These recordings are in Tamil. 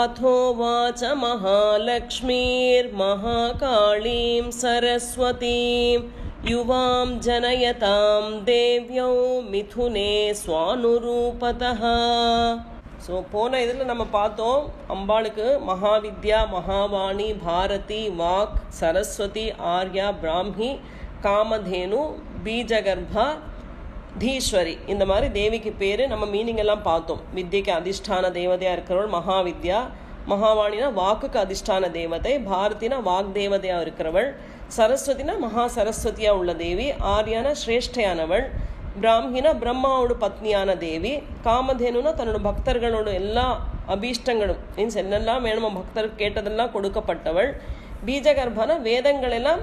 अथोवाच महालक्ष्मीर्महाकाळीं सरस्वतीं युवां जनयतां देव्यौ मिथुने स्वानुरूपतः. ஸோ போன இதில் நம்ம பார்த்தோம், அம்பாளுக்கு மகாவித்யா, மகாவாணி, பாரதி, வாக், சரஸ்வதி, ஆர்யா, பிராமி, காமதேனு, பீஜகர்பா, தீஸ்வரி, இந்த மாதிரி தேவிக்கு பேர். நம்ம மீனிங் எல்லாம் பார்த்தோம். வித்யக்கு அதிஷ்டான தேவதையாக இருக்கிறவள் மகாவித்யா, மகாவாணினா வாக்குக்கு அதிஷ்டான தேவதை, பாரதினா வாக் தேவதையாக இருக்கிறவள், சரஸ்வதினா மகா சரஸ்வதியாக உள்ள தேவி, ஆர்யானா சிரேஷ்டையானவள், பிராமினா பிரம்மாவோட பத்னியான தேவி, காமதேனுனா தன்னோட பக்தர்களோட எல்லா அபீஷ்டங்களும் மீன்ஸ் என்னெல்லாம் வேணுமோ பக்தர் கேட்டதெல்லாம் கொடுக்கப்பட்டவள், பீஜகர்பனா வேதங்கள் எல்லாம்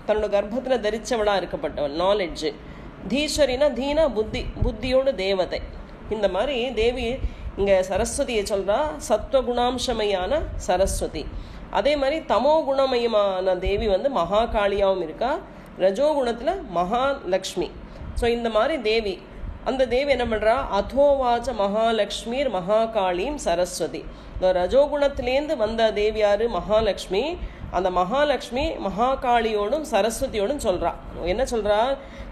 தன்னோட கர்ப்பத்தில் தரிச்சவளாக இருக்கப்பட்டவள், நாலெட்ஜு, தீஸ்வரினா தீனா புத்தி, புத்தியோட தேவதை. இந்த மாதிரி தேவி இங்கே சரஸ்வதியை சொல்கிறா, சத்வகுணாம்சமயான சரஸ்வதி. அதே மாதிரி தமோ குணமயமான தேவி மகாகாளியாகவும் இருக்கா, ரஜோகுணத்தில் மகாலக்ஷ்மி. ஸோ இந்த மாதிரி தேவி, அந்த தேவி என்ன பண்ணுறா, அதோவாச்ச மகாலக்ஷ்மீர் மகாகாளியும் சரஸ்வதி. இந்த ரஜோகுணத்திலேருந்து வந்த தேவி யார், மகாலக்ஷ்மி. அந்த மகாலட்சுமி மகாகாளியோடும் சரஸ்வதியோடும் சொல்கிறா. என்ன சொல்கிறா,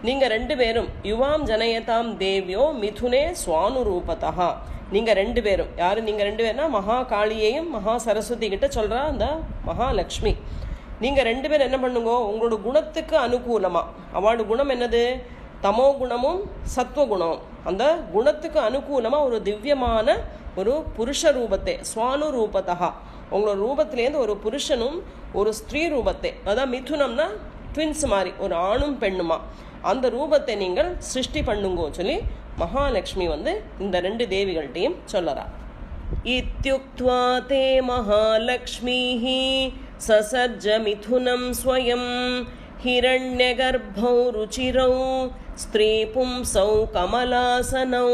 நீங்கள் ரெண்டு பேரும் யுவாம் ஜனயதாம் தேவியோ மிதுனே சுவானுரூபதா. நீங்கள் ரெண்டு பேரும் யார், நீங்கள் ரெண்டு பேர்னா மகாகாளியையும் மகா சரஸ்வதி கிட்ட சொல்கிறா அந்த மகாலட்சுமி. நீங்கள் ரெண்டு பேரும் என்ன பண்ணுங்க, உங்களோட குணத்துக்கு அனுகூலமாக, அவளோட குணம் என்னது, தமோ குணமும் சத்வகுணமும், அந்த குணத்துக்கு அனுகூலமாக ஒரு திவ்யமான ஒரு புருஷ ரூபத்தை, சுவானுரூபதா, உங்களோட ரூபத்திலேருந்து ஒரு புருஷனும் ஒரு ஸ்திரீ ரூபத்தை, அதான் மிதுனம்னா ட்வின்ஸ் மாதிரி ஒரு ஆணும் பெண்ணுமா, அந்த ரூபத்தை நீங்கள் சிருஷ்டி பண்ணுங்கோ சொல்லி மகாலட்சுமி இந்த ரெண்டு தேவிகள்கிட்டையும் சொல்லறா. இத்யுக்த்வா தே மகாலக்ஷ்மீஹி சசர்ஜ மிதுனம் ஸ்வயம் ஹிரண்யகர்ப்பௌ ருச்சிரௌ ஸ்திரீ பும்சௌ கமலாசனௌ.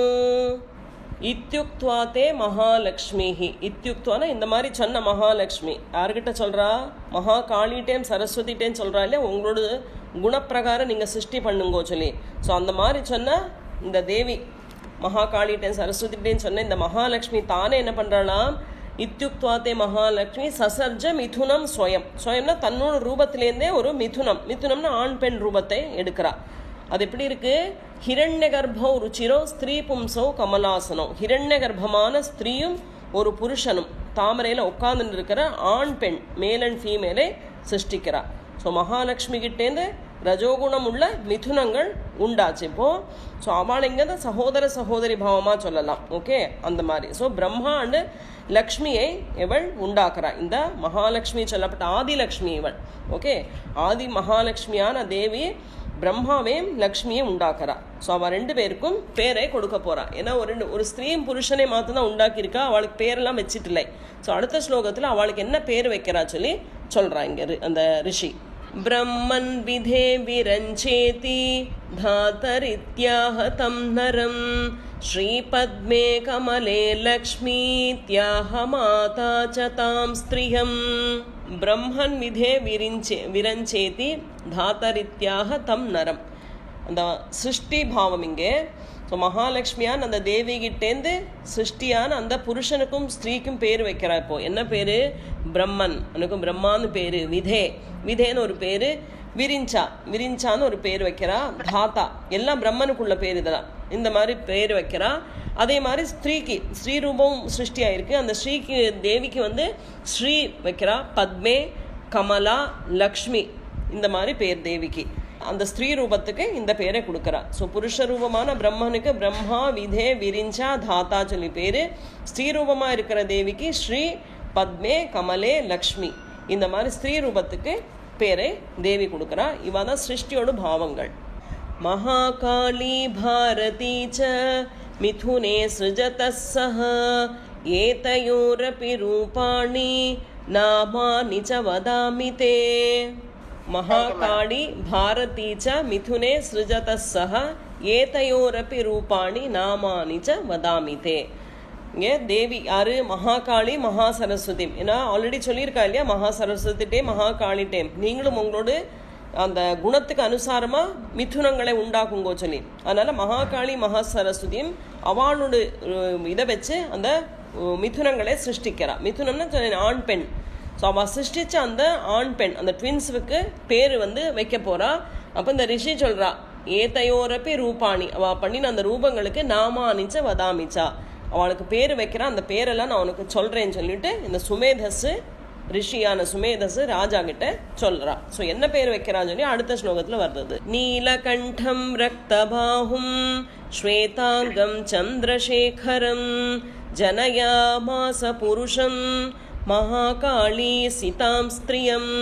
இத்யுக்த்வாத்தே மகாலக்ஷ்மிஹி. இத்யுக்த்வானா இந்த மாதிரி சொன்ன மகாலட்சுமி யார்கிட்ட சொல்கிறா, மகாகாளிட்டேம் சரஸ்வதிட்டேன்னு சொல்கிறா இல்லையா, உங்களோட குணப்பிரகாரம் நீங்கள் சிருஷ்டி பண்ணுங்கோ சொல்லி. ஸோ அந்த மாதிரி சொன்ன இந்த தேவி மகாகாளிட்டேன் சரஸ்வதிட்டேன்னு சொன்ன இந்த மகாலட்சுமி தானே என்ன பண்ணுறாளாம், இத்யுக்த்வாத்தே மகாலட்சுமி சசர்ஜ மிதுனம் ஸ்வயம். ஸ்வயம்னா தன்னோட ரூபத்திலேருந்தே ஒரு மிதுனம், மிதுனம்னா ஆண் பெண் ரூபத்தை எடுக்கிறா. அது எப்படி இருக்கு, ஹிரண்ய கர்ப்போ ருச்சிரோ ஸ்திரீ பும்சோ கமலாசனோ. ஹிரண்ய கர்ப்பமான ஸ்திரீயும் ஒரு புருஷனும் தாமரையில் உட்கார்ந்து இருக்கிற ஆண் பெண், மேல் அண்ட் ஃபீமேலை சிருஷ்டிக்கிறா. ஸோ மகாலட்சுமி கிட்டேருந்து ரஜோகுணம் உள்ள மிதுனங்கள் உண்டாச்சு இப்போ. ஸோ அவள் இங்கே சகோதர சகோதரி பாவமாக சொல்லலாம். ஓகே, அந்த மாதிரி. ஸோ பிரம்மா அண்டு லக்ஷ்மியை இவள் உண்டாக்குறா. இந்த மகாலட்சுமி சொல்லப்பட்ட ஆதிலக்ஷ்மி இவள். ஓகே, ஆதி மகாலட்சுமியான தேவி பிரம்மாவையும் லக்ஷ்மியும் உண்டாக்குறா. ஸோ அவள் ரெண்டு பேருக்கும் பேரை கொடுக்க போறா. ஏன்னா ஒரு ஸ்திரீயும் புருஷனை மாற்றம் தான் உண்டாக்கியிருக்கா, அவளுக்கு பேரெல்லாம் வச்சிட்டு இல்லை. ஸோ அடுத்த ஸ்லோகத்தில் அவளுக்கு என்ன பேர் வைக்கிறா சொல்லி சொல்றா இங்க அந்த ரிஷி. பிரம்மன் விதே விரஞ்சேதி தாதரித்யாஹ தம் நரம் ஸ்ரீபத்மே கமலே லக்ஷ்மீத்யாஹ மாதா ச தாம் ஸ்திரியம். பிரம்மன் விதே விரஞ்சேதி தாதரித்யாக தம் நரம். அந்த சிருஷ்டி பாவம் இங்கே. ஸோ மகாலட்சுமியான் அந்த தேவிகிட்டேந்து சிருஷ்டியான அந்த புருஷனுக்கும் ஸ்திரீக்கும் பேர் வைக்கிறா. இப்போ என்ன பேர், பிரம்மன், அவனுக்கும் பிரம்மான்னு பேர், விதே, விதேன்னு ஒரு பேர், விரிஞ்சான்னு ஒரு பேர் வைக்கிறா, தாத்தா, எல்லாம் பிரம்மனுக்குள்ள பேர் இதெல்லாம். இந்த மாதிரி பேர் வைக்கிறா. அதே மாதிரி ஸ்திரீக்கு ஸ்ரீரூபம் சிருஷ்டியாயிருக்கு. அந்த ஸ்ரீக்கு தேவிக்கு ஸ்ரீ வைக்கிறா, பத்மே, கமலா, லக்ஷ்மி, இந்த மாதிரி பேர் தேவிக்கு. அந்த ஸ்திரீ ரூபத்துக்கு இந்த பேரை கொடுக்குறா. ஸோ புருஷ ரூபமான பிரம்மனுக்கு பிரம்மா, விதே, விரிஞ்சா, தாத்தா சொல்லி பேர். ஸ்ரீ ரூபமாக இருக்கிற தேவிக்கு ஸ்ரீ, பத்மே, கமலே, லக்ஷ்மி, இந்த மாதிரி ஸ்திரீ ரூபத்துக்கு பேரை தேவி கொடுக்குறா. இவ தான் சிருஷ்டியோட பாவங்கள். மகாகாளி பாரதி ச மிதுனே ஸ்ருஜதः சஹ ஏதயோரபி ரூபாணி நாமானி ச வதாமி தே. மகாகாளி பாரதி ச மிதுனே ஸ்ருஜதः சஹ ஏதயோரபி ரூபாணி நாமானி ச வதாமி தே. இங்கே தேவி யாரு, மகாகாளி, மகா சரஸ்வதி. ஏன்னா ஆல்ரெடி சொல்லியிருக்கா இல்லையா, மகா சரஸ்வதிட்டே மகாகாளிட்டே நீங்களும் உங்களோட அந்த குணத்துக்கு அனுசாரமாக மிதுனங்களை உண்டாக்குங்கோ சொல்லி. அதனால் மகாகாளி மகா சரஸ்வதியும் அவளோட இதை வச்சு அந்த மிதுனங்களை சிருஷ்டிக்கிறா. மிதுனம்னா ஆண் பெண். ஸோ அவள் சிருஷ்டிச்ச அந்த ஆண் பெண் அந்த ட்வின்ஸுக்கு பேர் வைக்க போறா. அப்போ இந்த ரிஷி சொல்றா, ஏதையோரப்பி ரூபாணி, அவள் பண்ணின அந்த ரூபங்களுக்கு நாமானிச்ச வதாமிச்சா, அவளுக்கு பேர் வைக்கிறா. அந்த பேரெல்லாம் நான் உனக்கு சொல்றேன்னு சொல்லிட்டு இந்த சுமேதஸு, ரிஷியான சுமேதஸு ராஜா கிட்ட சொல்றா. ஸோ என்ன பேர் வைக்கிறான்னு சொல்லி அடுத்த ஸ்லோகத்துல வருது. நீலகண்டம் ரக்தபாஹும் ஸ்வேதாங்கம் சந்திரசேகரம் ஜனயாமாச புருஷம் மகாகாளி சிதாம் ஸ்திரியம்.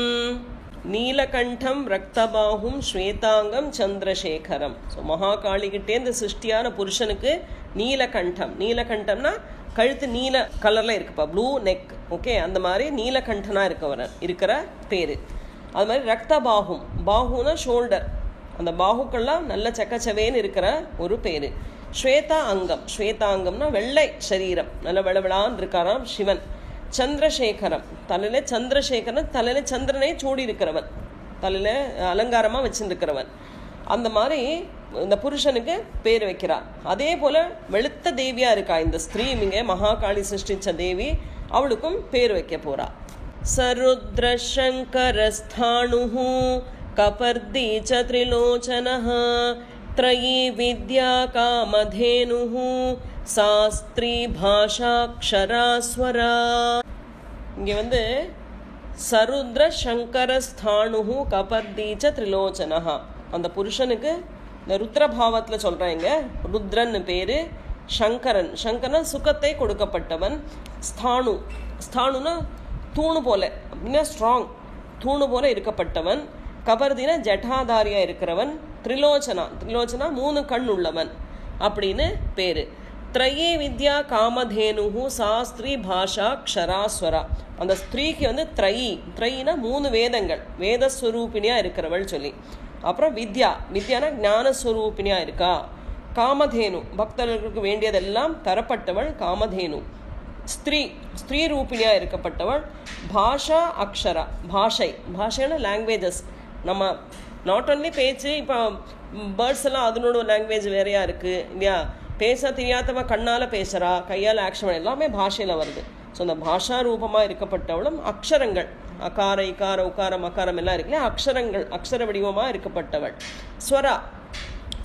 நீலகண்டம் ரக்தபாஹும் ஸ்வேதாங்கம் சந்திரசேகரம். ஸோ மகாகாளிகிட்டேந்து சிருஷ்டியான புருஷனுக்கு நீலகண்டம். நீலகண்டம்னா கழுத்து நீல கலர்ல இருக்குப்பா, ப்ளூ நெக். ஓகே, அந்த மாதிரி நீலகண்டனா இருக்கிற பேரு. அது மாதிரி ரக்தபாஹும், பாகுனா ஷோல்டர், அந்த பாகுக்கள்லாம் நல்ல சக்கச்சவேன்னு இருக்கிற ஒரு பேரு. ஸ்வேதா அங்கம், ஸ்வேதாங்கம்னா வெள்ளை சரீரம், நல்ல வெளவெளான்னு இருக்காராம் சிவன். சந்திரசேகரம், தலையில சந்திரசேகரன், தலையில சந்திரனை சூடி இருக்கிறவன், தலையில அலங்காரமா வச்சிருக்கிறவன். அந்த மாதிரி இந்த புருஷனுக்கு பேர் வைக்கிறார். அதே போல வெளுத்த தேவியா இருக்கா இந்த ஸ்திரீ, இங்க மகாகாளி சிருஷ்டிச்ச தேவி, அவளுக்கும் பேர் வைக்க போறா. சருத்ர சங்கரஸ்தானு கபர்தி ச திரிலோச்சனஹ த்ரயி வித்யா காமதேனு சாஸ்திரி பாஷாக்ஷராஸ்வரா. இங்க சருத்ர சங்கரஸ்தானு கபர்தீச்ச திரிலோச்சனஹா, அந்த புருஷனுக்கு இந்த ருத்ரபாவத்தில் சொல்றாங்க. ருத்ரன் பேரு, சங்கரன், சங்கரன் சுகத்தை கொடுக்கப்பட்டவன். ஸ்தானு, ஸ்தானுனா தூணு போல, அப்படின்னா ஸ்ட்ராங், தூணு போல இருக்கப்பட்டவன். கபர்தினா ஜட்டாதாரியா இருக்கிறவன். திரிலோச்சனா, திரிலோச்சனா 3 கண் உள்ளவன் அப்படின்னு பேரு. த்ரயே வித்யா காமதேனு சாஸ்திரி பாஷா க்ஷராஸ்வரா. அந்த ஸ்திரீக்கு த்ரயி, த்ரயினா 3 வேதங்கள், வேதஸ்வரூபிணியா இருக்கிறவள் சொல்லி. அப்புறம் வித்யா, வித்யானா ஞானஸ்வரூபிணியா இருக்கா. காமதேனு, பக்தர்களுக்கு வேண்டியதெல்லாம் தரப்பட்டவள் காமதேனு. ஸ்திரீ, ஸ்திரீ ரூபிணியா இருக்கப்பட்டவள். பாஷா அக்ஷரா, பாஷை, பாஷைனா லாங்குவேஜஸ். நம்ம நாட் ஒன்லி பேச்சு, இப்போ பேர்ட்ஸ் எல்லாம் அதனோட லாங்குவேஜ் வேறையா இருக்கு இல்லையா. பேச தெரியாதவ கண்ணால் பேசுகிறா, கையால் ஆக்ஷன், எல்லாமே பாஷையில் வருது. ஸோ அந்த பாஷா ரூபமாக இருக்கப்பட்டவளும் அக்ஷரங்கள், அகார இகார உகாரம் அகாரம் எல்லாம் இருக்குல்லையா, அக்ஷரங்கள், அக்ஷர வடிவமாக இருக்கப்பட்டவள். ஸ்வரா,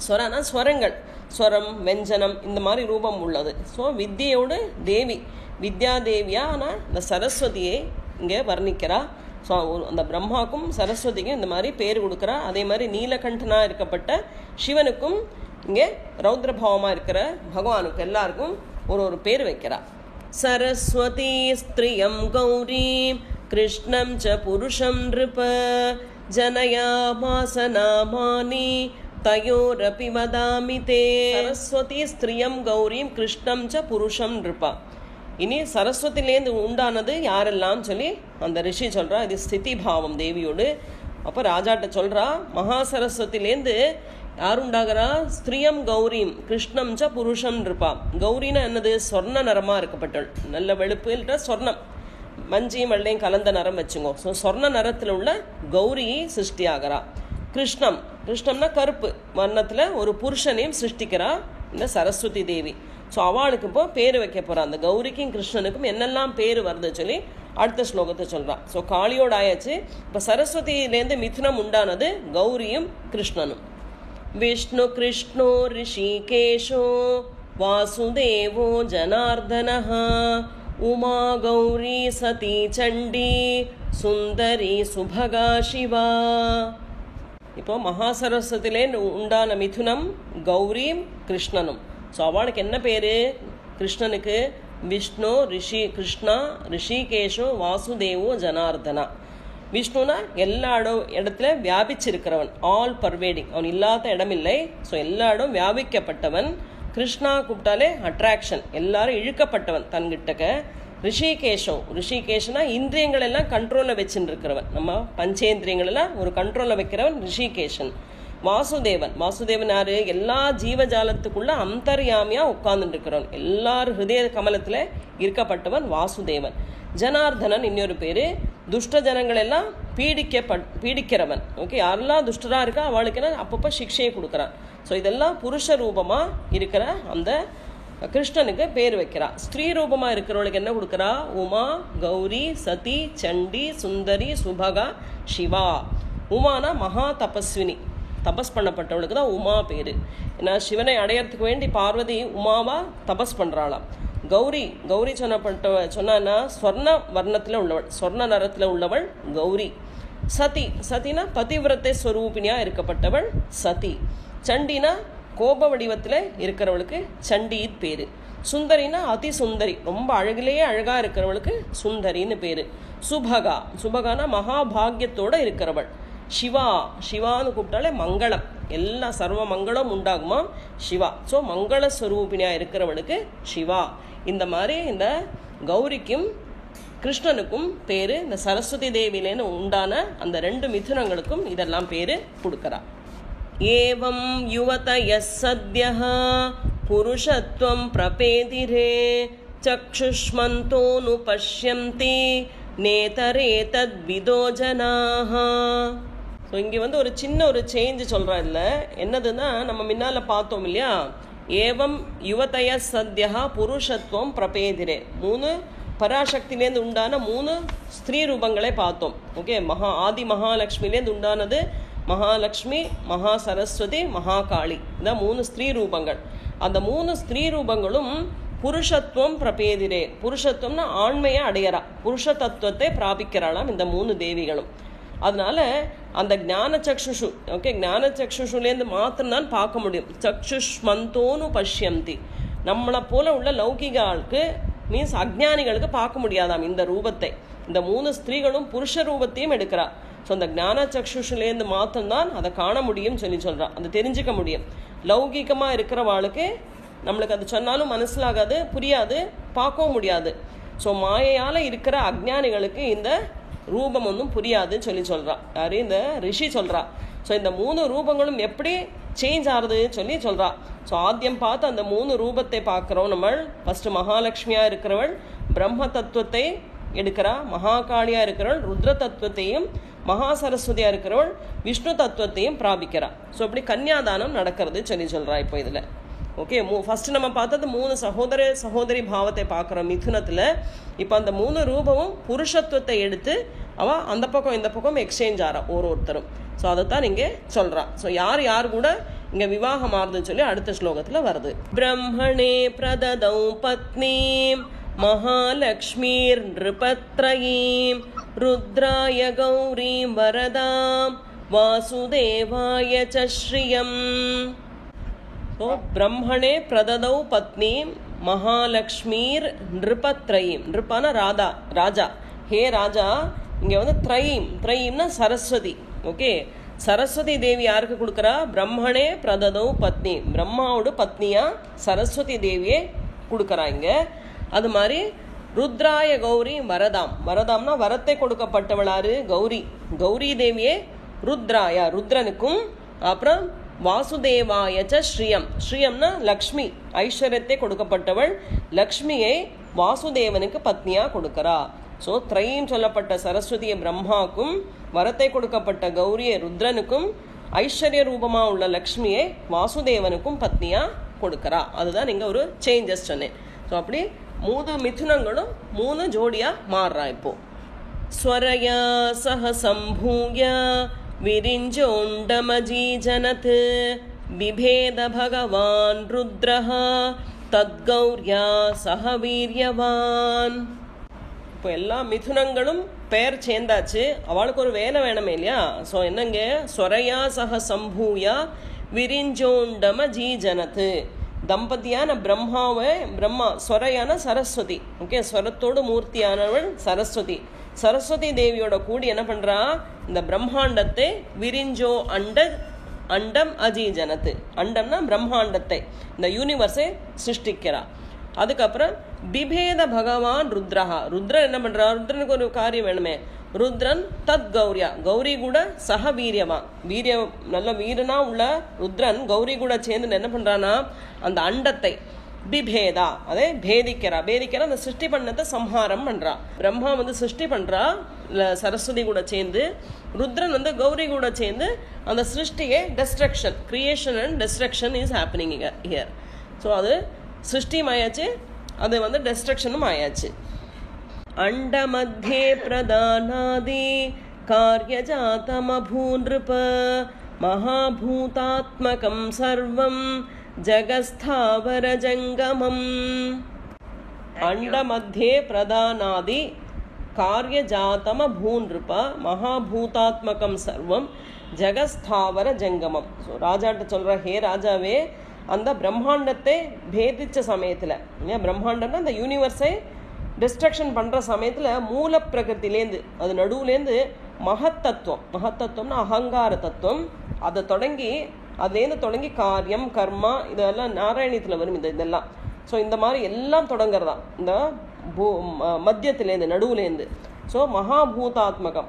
ஸ்வரானா ஸ்வரங்கள், ஸ்வரம் வெஞ்சனம் இந்த மாதிரி ரூபம் உள்ளது. ஸோ வித்யோடு தேவி, வித்யா தேவியான இந்த சரஸ்வதியை இங்கே வர்ணிக்கிறா. ஸோ அந்த பிரம்மாக்கும் சரஸ்வதிக்கும் இந்த மாதிரி பேர் கொடுக்குறா. அதே மாதிரி நீலகண்டனா இருக்கப்பட்ட சிவனுக்கும் இங்கே ரௌத்ரபாவமா இருக்கிற பகவானுக்கு எல்லாருக்கும் ஒரு பேர் வைக்கிறா. சரஸ்வதி ஸ்திரியம் கௌரீம் கிருஷ்ணம் ச புருஷம் நிருப ஜனயாமாஸ நாமானி தயோரபி வதாமி தே. சரஸ்வதி ஸ்திரியம் கௌரீம் கிருஷ்ணம் ச புருஷம் நிருபா. இனி சரஸ்வதியிலேருந்து உண்டானது யாரெல்லாம் சொல்லி அந்த ரிஷி சொல்றா. இது ஸ்திதி பாவம் தேவியோடு. அப்போ ராஜாட்ட சொல்றா, மகா சரஸ்வதியிலேருந்து யார் உண்டாகிறா? ஸ்திரியம் கௌரீம் கிருஷ்ணம் ச புருஷம் நிருபா. கௌரினா என்னது? சொர்ண நிறமா இருக்கப்பட்டள், நல்ல வெளுப்பு இல்ல சொர்ணம், மஞ்சியும் வெள்ளையும் கலந்த நிறம் வச்சுங்கோ. ஸோ சொர்ண நிறத்தில் உள்ள கௌரி சிருஷ்டி ஆகிறா. கிருஷ்ணம், கிருஷ்ணம்னா கருப்பு வர்ணத்தில் ஒரு புருஷனையும் சிருஷ்டிக்கிறா இந்த சரஸ்வதி தேவி. ஸோ அவளுக்கு இப்போ பேர் வைக்க போறா. அந்த கௌரிக்கும் கிருஷ்ணனுக்கும் என்னெல்லாம் பேர் வருது சொல்லி அடுத்த ஸ்லோகத்தை சொல்றான். ஸோ காளியோட ஆயாச்சு. இப்போ சரஸ்வதியிலேருந்து மிதுனம் உண்டானது கௌரியும் கிருஷ்ணனும். விஷ்ணு கிருஷ்ணோ ரிஷிகேஷோ வாசுதேவோ ஜனார்தனஹ உமா கௌரி சதி சண்டி சுந்தரி சுபகா சிவா. இப்போ மகாசரஸ்வதியிலேருந்து உண்டான மிதுனம் கௌரியும் கிருஷ்ணனும். ஸோ அவளுக்கு என்ன பேரு? கிருஷ்ணனுக்கு விஷ்ணு, ரிஷி கிருஷ்ணா, ரிஷிகேஷோ, வாசுதேவோ, ஜனார்தனா. விஷ்ணுனா எல்லா இடத்துல வியாபிச்சிருக்கிறவன், ஆல் பர்வேடிங், அவன் இல்லாத இடமில்லை. ஸோ எல்லா இடம் வியாபிக்கப்பட்டவன். கிருஷ்ணா கூப்பிட்டாலே அட்ராக்ஷன், எல்லாரும் இழுக்கப்பட்டவன் தன்கிட்டக்க. ரிஷிகேஷோ, ரிஷிகேஷனா இந்திரியங்கள் எல்லாம் கண்ட்ரோலில் வச்சுட்டு இருக்கிறவன், நம்ம பஞ்சேந்திரியங்கள் எல்லாம் ஒரு கண்ட்ரோலில் வைக்கிறவன் ரிஷிகேஷன். வாசுதேவன், வாசுதேவன் யாரு? எல்லா ஜீவஜாலத்துக்குள்ள அந்தர்யாமியா உட்கார்ந்துட்டு இருக்கிறவன், எல்லாரும் ஹிருதய கமலத்துல இருக்கப்பட்டவன் வாசுதேவன். ஜனார்தனன் இன்னொரு பேரு. துஷ்ட ஜனங்கள் எல்லாம் பீடிக்கிறவன். ஓகே, யாரெல்லாம் துஷ்டரா இருக்கா அவளுக்கு எல்லாம் அப்பப்போ சிக்ஷையை கொடுக்குறான். ஸோ இதெல்லாம் புருஷ ரூபமா இருக்கிற அந்த கிருஷ்ணனுக்கு பேர் வைக்கிறா. ஸ்திரீ ரூபமா இருக்கிறவளுக்கு என்ன கொடுக்குறா? உமா, கௌரி, சதி, சண்டி, சுந்தரி, சுபகா, சிவா. உமானா மகா தபஸ்வினி, தபஸ் பண்ணப்பட்டவளுக்கு தான் உமா பேர். ஏன்னா சிவனை அடையறதுக்கு வேண்டி பார்வதி உமாவா தபஸ் பண்ணுறாளாம். கௌரி, கௌரி சொன்னா ஸ்வர்ண வர்ணத்தில் உள்ளவள், ஸ்வர்ண நரத்தில் உள்ளவள் கௌரி. சதி, சதினா பதிவிரத்தை ஸ்வரூபினியா இருக்கப்பட்டவள் சதி. சண்டினா கோப வடிவத்தில் இருக்கிறவளுக்கு சண்டித் பேர். சுந்தரினா அதி சுந்தரி, ரொம்ப அழகிலேயே அழகாக இருக்கிறவளுக்கு சுந்தரின்னு பேர். சுபகா, சுபகானா மகாபாகியத்தோடு இருக்கிறவள். சிவா, சிவான்னு கூப்பிட்டாலே மங்களம், எல்லா சர்வ மங்களம் உண்டாகுமா சிவா. ஸோ மங்களஸ்வரூபினியாக இருக்கிறவளுக்கு சிவா. இந்த மாதிரி இந்த கௌரிக்கும் கிருஷ்ணனுக்கும் பேர், இந்த சரஸ்வதி தேவியிலேன்னு உண்டான அந்த 2 மிதுனங்களுக்கும் இதெல்லாம் பேர் கொடுக்குறா. ஏவம் யுவதய சத்யஹ புருஷத்வம் பிரபேதிரே சக்ஷுஷ்மந்தோனு பஷ்யந்தி நேதரே தத்விதோ ஜனாஹ. ஸோ இங்கே ஒரு சின்ன ஒரு சேஞ்சு சொல்கிறா. இல்லை என்னதுன்னா, நம்ம முன்னால் பார்த்தோம் இல்லையா, ஏவம் யுவதய சத்யா புருஷத்துவம் பிரபேதிரே, 3 பராசக்திலேருந்து உண்டான 3 ஸ்திரீ ரூபங்களை பார்த்தோம். ஓகே, ஆதி மகாலட்சுமிலேருந்து உண்டானது மகாலட்சுமி, மகா சரஸ்வதி, மகாகாளி. இதான் 3 ஸ்திரீ ரூபங்கள். அந்த 3 ஸ்திரீ ரூபங்களும் புருஷத்துவம் பிரபேதிரே, புருஷத்துவம்னா ஆண்மையை அடையறா, புருஷ தத்துவத்தை பிராபிக்கிறாளாம் இந்த 3 தேவிகளும். அதனால அந்த ஞான சக்ஷுஷு, ஓகே, ஞான சக்ஷுஷுலேருந்து மாத்திரம்தான் பார்க்க முடியும். சக்ஷுஷ்மந்தோனு பஷ்யந்தி, நம்மளை போல உள்ள லௌகிக ஆளுக்கு மீன்ஸ் அஜ்ஞானிகளுக்கு பார்க்க முடியாதாம் இந்த ரூபத்தை. இந்த 3 ஸ்திரீகளும் புருஷ ரூபத்தையும் எடுக்கிறா. ஸோ அந்த ஞான சக்ஷுஷுலேருந்து மாத்திரம்தான் அதை காண முடியும் சொல்கிறா, அதை தெரிஞ்சுக்க முடியும். லௌகிகமாக இருக்கிறவாளுக்கு நம்மளுக்கு அது சொன்னாலும் மனசிலாகாது, புரியாது, பார்க்கவும் முடியாது. ஸோ மாயையால் இருக்கிற அஜ்ஞானிகளுக்கு இந்த ரூபம் ஒன்றும் புரியாதுன்னு சொல்கிறா. யாரு? இந்த ரிஷி சொல்கிறா. ஸோ இந்த 3 ரூபங்களும் எப்படி சேஞ்ச் ஆகுதுன்னு சொல்கிறா. ஸோ ஆத்தியம் பார்த்து அந்த 3 ரூபத்தை பார்க்குறோம் நம்ம. ஃபஸ்ட்டு மகாலட்சுமியாக இருக்கிறவள் பிரம்ம தத்துவத்தை எடுக்கிறா, மகாகாளியாக இருக்கிறவள் ருத்ர தத்துவத்தையும், மகா சரஸ்வதியாக இருக்கிறவள் விஷ்ணு தத்துவத்தையும் பிராபிக்கிறா. ஸோ இப்படி கன்னியாதானம் நடக்கிறது சொல்கிறா இப்போ இதில். ஓகே, ஃபஸ்ட்டு நம்ம பார்த்தது 3 சகோதரி பாவத்தை பார்க்குறோம் மிதுனத்தில். இப்போ அந்த 3 ரூபமும் புருஷத்துவத்தை எடுத்து அவள் அந்த பக்கம் இந்த பக்கம் எக்ஸ்சேஞ்ச் ஆகிறா ஒருத்தரும். ஸோ அதைத்தான் இங்கே சொல்கிறா. ஸோ யார் கூட இங்கே விவாகம் ஆறுதுன்னு சொல்லி அடுத்த ஸ்லோகத்தில் வருது. பிரம்மணே பிரததௌ பத்னீம் மகாலக்ஷ்மீர் நிருபத்ரயீம் ருத்ராய கௌரீம் வரதாம் வாசுதேவாய ச ஸ்ரியம். ஸோ பிரம்மணே பிரததௌ பத்னீம் மகாலக்ஷ்மீர் நிருபத்ரயீம். நிருப்பான ராஜா. ஹே ராஜா, இங்கே திரயீம்னா சரஸ்வதி. ஓகே, சரஸ்வதி தேவி யாருக்கு கொடுக்குறா? பிரம்மணே பிரததௌ பத்னி, பிரம்மாவோட பத்னியா சரஸ்வதி தேவியே கொடுக்குறா இங்கே. அது மாதிரி ருத்ராய கௌரி வரதாம். வரதாம்னா வரத்தை கொடுக்கப்பட்டவளாரு கௌரி. கௌரி தேவியே ருத்ராயா ருத்ரனுக்கும், அப்புறம் வாசுதேவாய ச ஸ்ரீயம். ஸ்ரீயம்னா லக்ஷ்மி, ஐஸ்வர்யத்தை கொடுக்கப்பட்டவள் லக்ஷ்மியை வாசுதேவனுக்கு பத்னியா கொடுக்கிறா. ஸோ திரையும் சொல்லப்பட்ட சரஸ்வதியை பிரம்மாவுக்கும், வரத்தை கொடுக்கப்பட்ட கௌரியை ருத்ரனுக்கும், ஐஸ்வர்ய ரூபமாக உள்ள லக்ஷ்மியை வாசுதேவனுக்கும் பத்னியா கொடுக்கிறா. அதுதான் நீங்கள் ஒரு சேஞ்சஸ் சொன்னேன். ஸோ அப்படி 3 மிதுனங்களும் 3 ஜோடியா மாறுறா. இப்போ ஸ்வரயா சஹ சம்பூய விரிஞ்சோண்டமஜீஜனத் பிபேத பகவான் ருத்ரஹ தத்கௌர்யா சஹ வீரியவான். இப்போ எல்லா மிதுனங்களும் பெயர் சேர்ந்தாச்சு, அவளுக்கு ஒரு வேலை வேணுமே இல்லையா? ஸோ என்னங்க, ஸ்வரயா சஹ சம்பூயா விரிஞ்சோண்டம ஜீஜனத்து. தம்பதியான பிரம்மா, ஸ்வரையான சரஸ்வதி. ஓகே, ஸ்வரத்தோடு மூர்த்தியானவள் சரஸ்வதி. சரஸ்வதி தேவியோட கூடி என்ன பண்றா? இந்த பிரம்மாண்டத்தை விரிஞ்சோ அண்டம் அஜீஜனத்து. அண்டம்னா பிரம்மாண்டத்தை, இந்த யூனிவர்ஸை சிருஷ்டிக்கிறா. அதுக்கப்புறம் பிபேத பகவான் ருத்ரஹா. ருத்ரன் என்ன பண்றா? ருத்ரனுக்கு ஒரு காரியம் வேணுமே. ருத்ரன் தத் கௌரியா, கௌரி கூட சக வீரியவான். நல்ல வீரனா உள்ள ருத்ரன் கௌரி கூட சேர்ந்து என்ன பண்றானா? அந்த அண்டத்தை பிபேதா, அதை பேதிக்கிறா. அந்த சிருஷ்டி பண்ணதை சம்ஹாரம் பண்றா. பிரம்மா சிருஷ்டி பண்றா சரஸ்வதி கூட சேர்ந்து. ருத்ரன் கௌரி கூட சேர்ந்து அந்த சிருஷ்டியை destruction, creation and destruction is happening here. So அது சிருஷ்டியும் ஆயாச்சு, அது வந்து டெஸ்ட்ரக்ஷனும் ஆயாச்சு. அண்ட மத்தியே பிரதானாதி காரியஜாதமபூன்ருப மகாபூதாத்மகம் சர்வம் ஜகஸ்தாவர ஜங்கமம். அண்ட மத்தியே பிரதானாதி காரியஜாதமபூன்ருப மகாபூதாத்மகம் சர்வம் ஜகஸ்தாவர ஜங்கமம். ஸோ ராஜாட்ட சொல்கிற, ஹே ராஜாவே, அந்த பிரம்மாண்டத்தை பேதிச்ச சமயத்தில், பிரம்மாண்டம்னா அந்த யூனிவர்ஸை டிஸ்ட்ரக்ஷன் பண்ணுற சமயத்தில் மூல பிரகிருத்திலேருந்து, அது நடுவுலேருந்து மகத்தத்துவம்னா அகங்கார தத்துவம், அதை அதுலேருந்து தொடங்கி காரியம் கர்மா இதெல்லாம் நாராயணியத்தில் வரும். இதெல்லாம் ஸோ இந்த மாதிரி எல்லாம் தொடங்குறதா இந்த மத்தியத்திலேருந்து நடுவுலேருந்து. ஸோ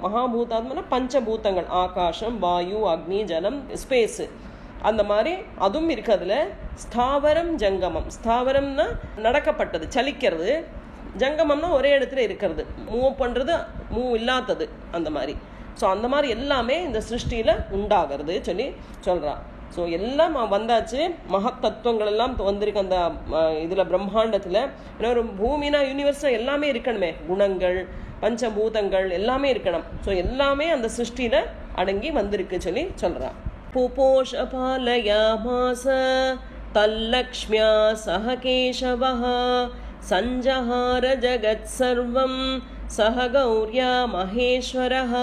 மகாபூதாத்மனா பஞ்சபூதங்கள், ஆகாசம் வாயு அக்னி ஜலம் ஸ்பேஸு, அந்த மாதிரி அதுவும் இருக்கிறதுல. ஸ்தாவரம் ஜங்கமம், ஸ்தாவரம்னா நடக்கப்பட்டது சலிக்கிறது, ஜங்கமம்னா ஒரே இடத்துல இருக்கிறது, மூவ் பண்ணுறது மூவ் இல்லாதது, அந்த மாதிரி. ஸோ அந்த மாதிரி எல்லாமே இந்த சிருஷ்டியில் உண்டாகிறது சொல்கிறா. ஸோ எல்லாம் வந்தாச்சு, மகத்தத்துவங்கள் எல்லாம் வந்திருக்கு அந்த இதில் பிரம்மாண்டத்தில். ஏன்னா ஒரு பூமினா யூனிவர்ஸில் எல்லாமே இருக்கணுமே, குணங்கள் பஞ்சபூதங்கள் எல்லாமே இருக்கணும். ஸோ எல்லாமே அந்த சிருஷ்டியில் அடங்கி வந்திருக்கு சொல்கிறான். புபோஷ பாலயாமாஸ தல்லக்ஷ்மியா சஹ கேசவஹ சஞ்சஹார ஜகத் சர்வம் சஹ கௌர்யா மகேஸ்வரஹ.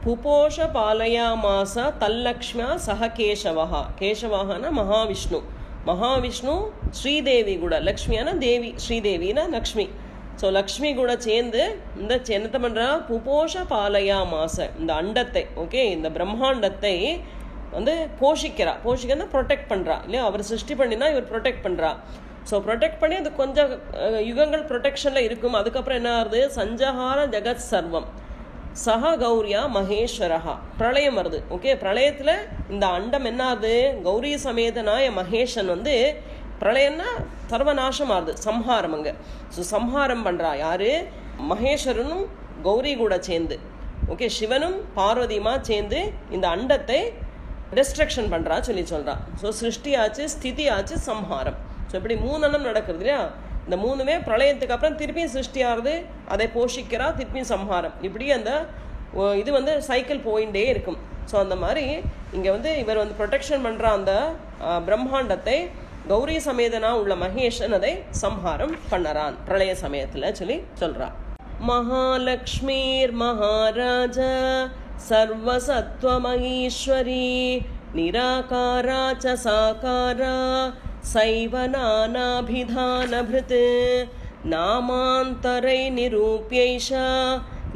புபோஷ பாலயாமாஸ தல்லக்ஷ்மியா சஹ கேசவஹ. கேசவஹனா மகாவிஷ்ணு ஸ்ரீதேவி கூட, லக்ஷ்மியான தேவி, ஸ்ரீதேவினா லக்ஷ்மி. ஸோ லக்ஷ்மி கூட சேர்ந்து இந்த என்னத்தை பண்ணுறா, புபோஷ பாலயாமாஸ, இந்த அண்டத்தை, ஓகே, இந்த பிரம்மாண்டத்தை வந்து போஷிக்கிறா ப்ரொடெக்ட் பண்ணுறா இல்லையா. அவர் சிருஷ்டி பண்ணினா இவர் ப்ரொடெக்ட் பண்ணுறா. ஸோ ப்ரொடெக்ட் பண்ணி அது கொஞ்சம் யுகங்கள் ப்ரொடெக்ஷனில் இருக்கும். அதுக்கப்புறம் என்ன ஆகுது, சஞ்சஹார ஜகத் சர்வம் சஹ கௌரியா மகேஸ்வரஹா. பிரளயம் வருது, ஓகே. பிரளயத்தில் இந்த அண்டம் என்ன ஆகுது, கௌரி சமேதனாய மகேஷன் வந்து பிரளயம்னா சர்வநாசம் ஆகுது, சம்ஹாரம் அங்கே. ஸோ சம்ஹாரம் பண்ணுறா யாரு, மகேஸ்வரனும் கௌரி கூட சேர்ந்து, ஓகே, சிவனும் பார்வதியுமா சேர்ந்து இந்த அண்டத்தை டிஸ்ட்ரக்ஷன் பண்ணுறா சொல்கிறா. ஸோ சிருஷ்டி ஆச்சு, ஸ்திதி ஆச்சு, சம்ஹாரம். ஸோ இப்படி மூணெண்ணம் நடக்கிறது இல்லையா. இந்த மூணுமே பிரளயத்துக்கு அப்புறம் திருப்பியும் சிருஷ்டி ஆகுது, அதை போஷிக்கிறா, திருப்பியும் சம்ஹாரம். இப்படி அந்த இது வந்து சைக்கிள் போயிட்டே இருக்கும். ஸோ அந்த மாதிரி இங்கே வந்து இவர் வந்து ப்ரொடெக்ஷன் பண்ணுற அந்த பிரம்மாண்டத்தை கௌரி சமேதனா உள்ள மகேஷன் அதை சம்ஹாரம் பண்ணறான் பிரளய சமயத்தில் சொல்றா. மகாலக்ஷ்மீர் மகாராஜா சர்வசத்வமகீஸ்வரி நிராகாரா ச சாகாரா சைவ நானாபிதானபிருத் நாமாந்தரை நிரூப்யைஷா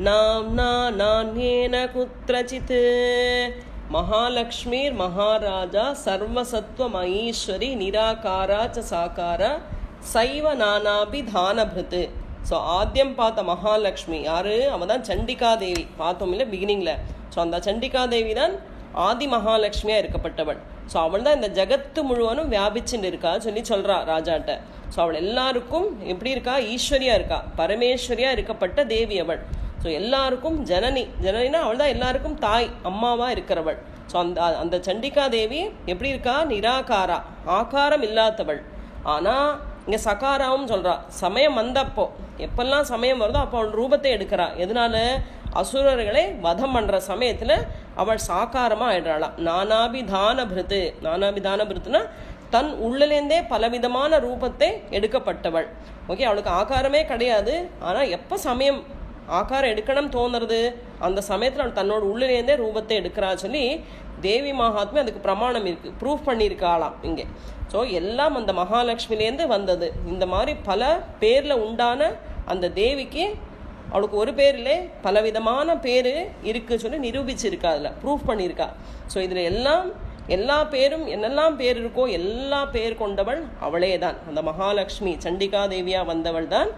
நாம்னா நான்யேன குத்ரசித். மகாலக்ஷ்மீர் மகாராஜா சர்வசத்வமயீஸ்வரி நிராகாரா ச சாகாரா சைவ நானாபிதானபிருத். ஸோ ஆத்தியம் பார்த்த மகாலக்ஷ்மி யாரு, அவன் தான் சண்டிகா தேவி, பார்த்தோம் இல்லை பிகினிங்கில். ஸோ அந்த சண்டிகா தேவி தான் ஆதி மகாலட்சுமியாக இருக்கப்பட்டவள். ஸோ அவள் தான் இந்த ஜகத்து முழுவதும் வியாபிச்சுன்னு இருக்கா சொல்கிறா ராஜாட்ட. ஸோ அவள் எல்லாருக்கும் எப்படி இருக்கா, ஈஸ்வரியா இருக்கா, பரமேஸ்வரியா இருக்கப்பட்ட தேவி அவள். ஸோ எல்லாருக்கும் ஜனனினா அவள் தான் எல்லாருக்கும் தாய், அம்மாவாக இருக்கிறவள். ஸோ அந்த சண்டிகா தேவி எப்படி இருக்கா, நிராகாரா, ஆகாரம் இல்லாதவள். ஆனால் இங்கே சகாராவும் சொல்கிறா. சமயம் வந்தப்போ, எப்பெல்லாம் சமயம் வருதோ அப்போ அவள் ரூபத்தை எடுக்கிறா. எதனால, அசுரர்களை வதம் பண்ணுற சமயத்தில் அவள் சாக்காரமாக ஆயிடுறாளாம். நானாபிதானபிருத்துனா தன் உள்ளிலேருந்தே பலவிதமான ரூபத்தை எடுக்கப்பட்டவள். ஓகே, அவளுக்கு ஆகாரமே கிடையாது. ஆனால் எப்போ சமயம் ஆகாரம் எடுக்கணும் தோணுறது, அந்த சமயத்தில் அவள் தன்னோட உள்ளிலேருந்தே ரூபத்தை எடுக்கிறா சொல்லி தேவி மகாத்மே அதுக்கு பிரமாணம் இருக்குது, ப்ரூஃப் பண்ணியிருக்காளாம் இங்கே. ஸோ எல்லாம் அந்த மகாலட்சுமிலேருந்து வந்தது. இந்த மாதிரி பல பேரில் உண்டான அந்த தேவிக்கு, அவளுக்கு ஒரு பேர் இல்லை பலவிதமான பேர் இருக்குது சொல்லி நிரூபிச்சிருக்கா, அதில் ப்ரூஃப் பண்ணியிருக்கா. ஸோ இதில் எல்லா பேரும் என்னெல்லாம் பேர் இருக்கோ எல்லா பேர் கொண்டவள் அவளே தான். அந்த மகாலட்சுமி சண்டிகா தேவியாக வந்தவள் தான்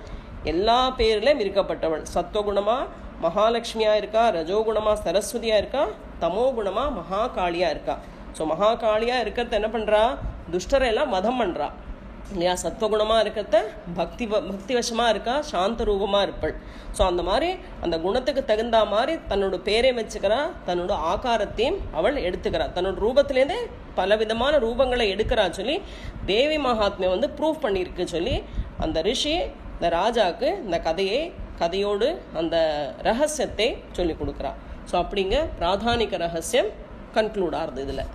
எல்லா பேர்லையும் இருக்கப்பட்டவள். சத்வகுணமாக மகாலட்சுமியாக இருக்கா, ரஜோகுணமாக சரஸ்வதியாக இருக்கா, தமோகுணமாக மகாகாளியாக இருக்கா. ஸோ மகாகாளியாக இருக்கிறத என்ன பண்ணுறா, துஷ்டரை எல்லாம் வதம் பண்ணுறா இல்லையா. சத்வகுணமாக இருக்கிறத பக்தி வசமாக இருக்கா, சாந்த ரூபமாக இருப்பள். ஸோ அந்த மாதிரி அந்த குணத்துக்கு தகுந்த மாதிரி தன்னோட பேரை வச்சுக்கிறா, தன்னோட ஆகாரத்தையும் அவள் எடுத்துக்கிறா, தன்னோட ரூபத்திலேருந்தே பலவிதமான ரூபங்களை எடுக்கிறா சொல்லி தேவி மகாத்மியம் வந்து ப்ரூவ் பண்ணியிருக்கு சொல்லி அந்த ரிஷி இந்த ராஜாவுக்கு இந்த கதையோடு அந்த ரகசியத்தை சொல்லி கொடுக்குறா. ஸோ அப்படிங்க பிராதானிக ரகசியம் கன்க்ளூட் ஆகுது இதில்.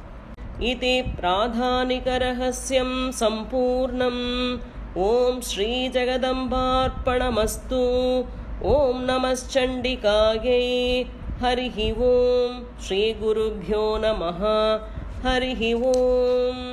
இதி பிராதானிக ரகசியம் சம்பூர்ணம். ஓம் ஸ்ரீ ஜெகதம்பார்ப்பணமஸ்து. ஓம் நமஸ்சண்டிகாயை. ஹரிஹி ஓம். ஸ்ரீ குருभ्यो நமः. ஹரிஹி ஓம்.